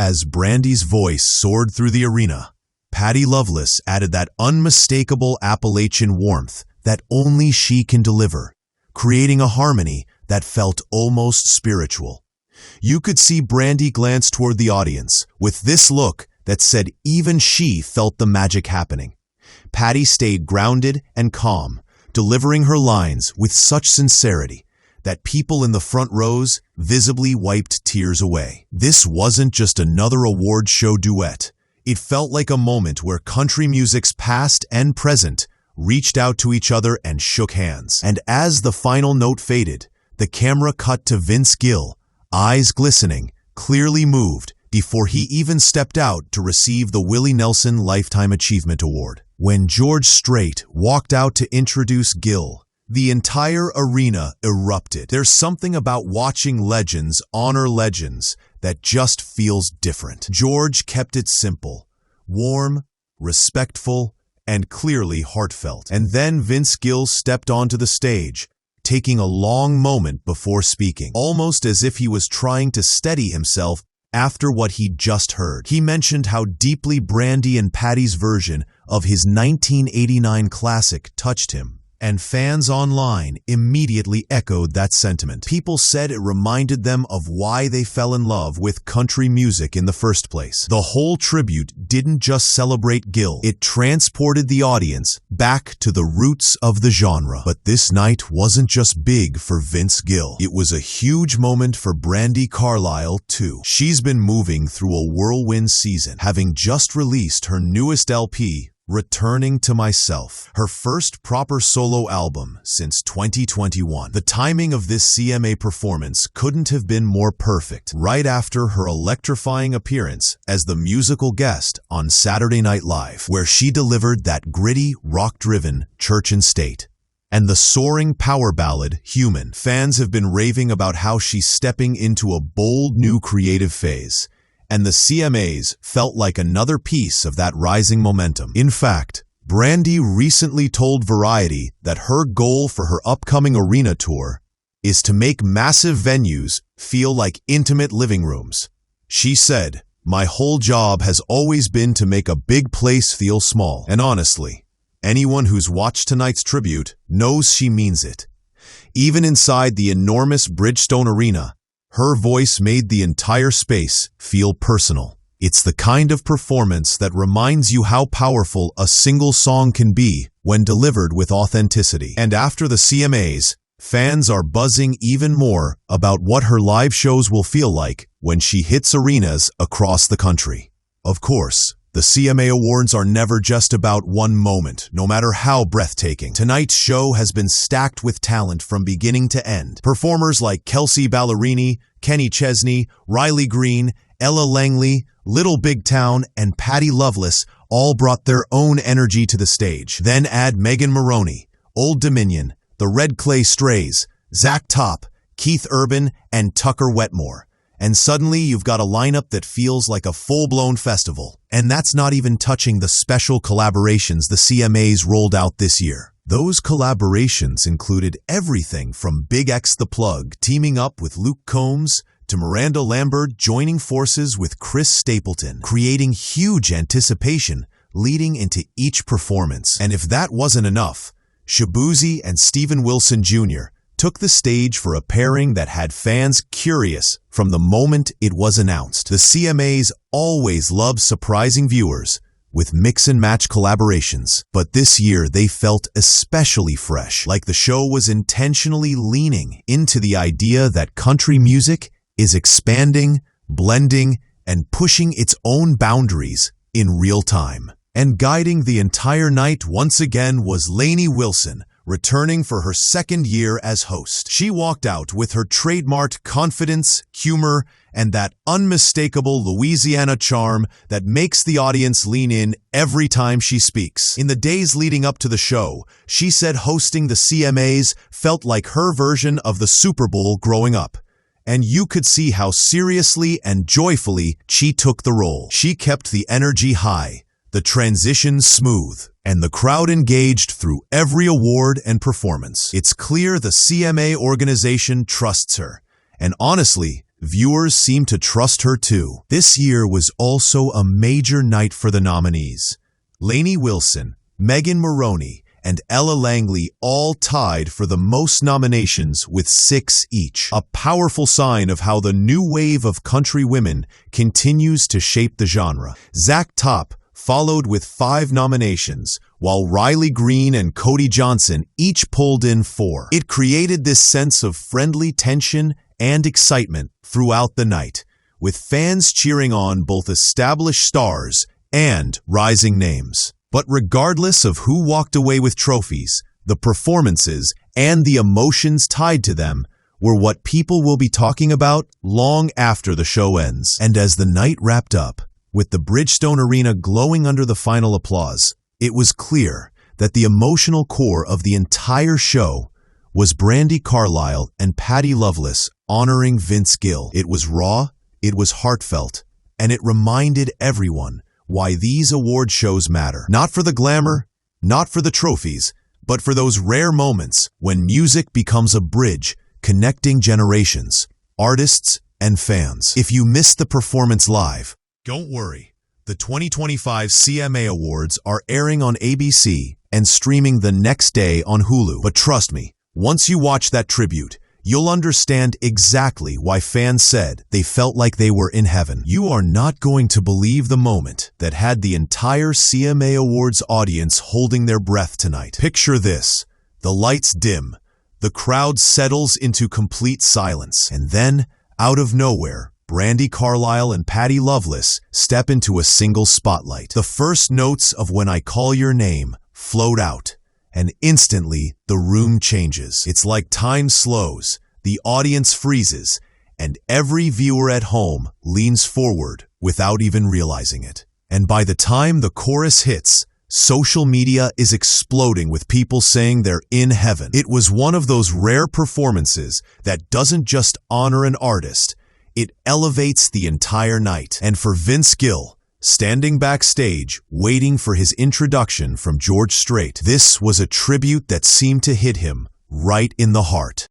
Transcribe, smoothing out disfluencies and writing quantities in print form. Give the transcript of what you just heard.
As Brandi's voice soared through the arena, Patti Loveless added that unmistakable Appalachian warmth that only she can deliver, creating a harmony that felt almost spiritual. You could see Brandi glance toward the audience with this look that said even she felt the magic happening. Patti stayed grounded and calm, delivering her lines with such sincerity that people in the front rows visibly wiped tears away. This wasn't just another award show duet. It felt like a moment where country music's past and present reached out to each other and shook hands. And as the final note faded, the camera cut to Vince Gill, eyes glistening, clearly moved, before he even stepped out to receive the Willie Nelson Lifetime Achievement Award. When George Strait walked out to introduce Gill, the entire arena erupted. There's something about watching legends honor legends that just feels different. George kept it simple, warm, respectful, and clearly heartfelt. And then Vince Gill stepped onto the stage, taking a long moment before speaking, almost as if he was trying to steady himself after what he'd just heard. He mentioned how deeply Brandi and Patti's version of his 1989 classic touched him, and fans online immediately echoed that sentiment. People said it reminded them of why they fell in love with country music in the first place. The whole tribute didn't just celebrate Gill, it transported the audience back to the roots of the genre. But this night wasn't just big for Vince Gill. It was a huge moment for Brandi Carlile too. She's been moving through a whirlwind season, having just released her newest LP, Returning to Myself, her first proper solo album since 2021. The timing of this CMA performance couldn't have been more perfect, right after her electrifying appearance as the musical guest on Saturday Night Live, where she delivered that gritty, rock-driven Church and State and the soaring power ballad, Human. Fans have been raving about how she's stepping into a bold new creative phase, and the CMAs felt like another piece of that rising momentum. In fact, Brandi recently told Variety that her goal for her upcoming arena tour is to make massive venues feel like intimate living rooms. She said, "My whole job has always been to make a big place feel small." And honestly, anyone who's watched tonight's tribute knows she means it. Even inside the enormous Bridgestone Arena, her voice made the entire space feel personal. It's the kind of performance that reminds you how powerful a single song can be when delivered with authenticity. And after the CMAs, fans are buzzing even more about what her live shows will feel like when she hits arenas across the country. Of course, the CMA Awards are never just about one moment, no matter how breathtaking. Tonight's show has been stacked with talent from beginning to end. Performers like Kelsey Ballerini, Kenny Chesney, Riley Green, Ella Langley, Little Big Town, and Patti Loveless all brought their own energy to the stage. Then add Megan Maroney, Old Dominion, the Red Clay Strays, Zach Top, Keith Urban, and Tucker Wetmore. And suddenly you've got a lineup that feels like a full-blown festival. And that's not even touching the special collaborations the CMAs rolled out this year. Those collaborations included everything from Big X the Plug teaming up with Luke Combs to Miranda Lambert joining forces with Chris Stapleton, creating huge anticipation leading into each performance. And if that wasn't enough, Shabuzi and Steven Wilson Jr. took the stage for a pairing that had fans curious from the moment it was announced. The CMAs always love surprising viewers with mix-and-match collaborations, but this year they felt especially fresh, like the show was intentionally leaning into the idea that country music is expanding, blending, and pushing its own boundaries in real time. And guiding the entire night once again was Lainey Wilson, returning for her second year as host. She walked out with her trademarked confidence, humor, and that unmistakable Louisiana charm that makes the audience lean in every time she speaks. In the days leading up to the show, she said hosting the CMAs felt like her version of the Super Bowl growing up. And you could see how seriously and joyfully she took the role. She kept the energy high, the transition smooth, and the crowd engaged through every award and performance. It's clear the CMA organization trusts her, and honestly, viewers seemed to trust her too. This year was also a major night for the nominees. Lainey Wilson, Megan Moroney, and Ella Langley all tied for the most nominations with 6 each. A powerful sign of how the new wave of country women continues to shape the genre. Zach Top followed with 5 nominations, while Riley Green and Cody Johnson each pulled in 4. It created this sense of friendly tension and excitement throughout the night, with fans cheering on both established stars and rising names. But regardless of who walked away with trophies, the performances and the emotions tied to them were what people will be talking about long after the show ends. And as the night wrapped up, with the Bridgestone Arena glowing under the final applause, it was clear that the emotional core of the entire show was Brandi Carlile and Patty Loveless honoring Vince Gill. It was raw, it was heartfelt, and it reminded everyone why these award shows matter. Not for the glamour, not for the trophies, but for those rare moments when music becomes a bridge connecting generations, artists, and fans. If you missed the performance live, don't worry. The 2025 CMA Awards are airing on ABC and streaming the next day on Hulu. But trust me, once you watch that tribute, you'll understand exactly why fans said they felt like they were in heaven. You are not going to believe the moment that had the entire CMA Awards audience holding their breath tonight. Picture this: the lights dim, the crowd settles into complete silence, and then, out of nowhere, Brandi Carlile and Patty Loveless step into a single spotlight. The first notes of When I Call Your Name float out, and instantly the room changes. It's like time slows, the audience freezes, and every viewer at home leans forward without even realizing it. And by the time the chorus hits, social media is exploding with people saying they're in heaven. It was one of those rare performances that doesn't just honor an artist, it elevates the entire night. And for Vince Gill, standing backstage, waiting for his introduction from George Strait, this was a tribute that seemed to hit him right in the heart.